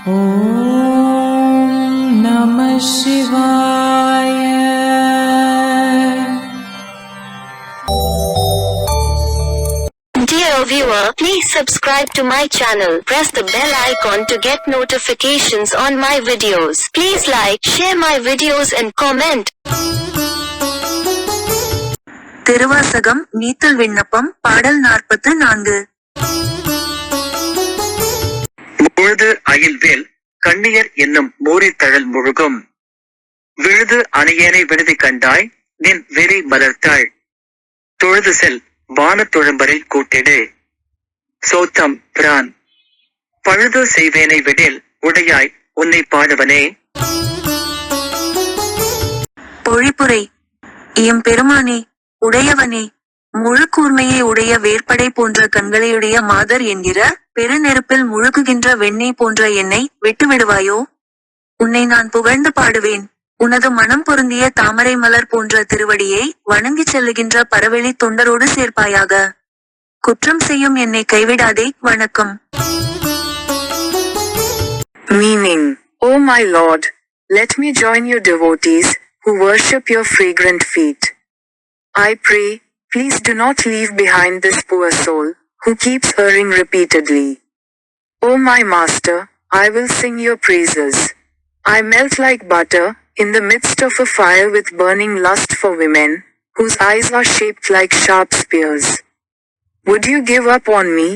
Om Namah Shivaya. Dear viewer, please subscribe to my channel. Press the bell icon to get notifications on my videos. Please like, share my videos and comment. Thiruvasagam நீத்தல் விண்ணப்பம் பாடல் 44. முழுது அயில்வேல் கண்ணியர் என்னும் மூரித்தழல் முழுகும் விழுது அணையேனை விடுதி கண்டாய் நின் வெறி மலர்த்தாள் தொழுது செல் வானத்தொழும்பரில் கூட்டிடு சோத்தம் பிரான் பழுது செய்வேனை விடில் உடையாய் உன்னை பாடுவனே. பொழிப்புரை. பெருமானே, உடையவனே, முழு கூர்மையை உடைய வேற்படை போன்ற கண்களையுடைய மாதர் என்கிற பெருநெருப்பில் முழுகுகின்ற வெண்ணெய் போன்ற என்னை விட்டுவிடுவாயோ? உன்னை நான் புகழ்ந்து பாடுவேன். உனது மனம் பொருந்திய தாமரை மலர் போன்ற திருவடியை வணங்கிச் செல்லுகின்ற பரவெளி தொண்டரோடு சேர்ப்பாயாக. குற்றம் செய்யும் என்னை கைவிடாதே. வணக்கம். Meaning, O my Lord, let me join your devotees, who worship your fragrant feet. I pray, please do not leave behind this poor soul, who keeps erring repeatedly. O my Master, I will sing your praises. I melt like butter, in the midst of a fire with burning lust for women, whose eyes are shaped like sharp spears. Would you give up on me,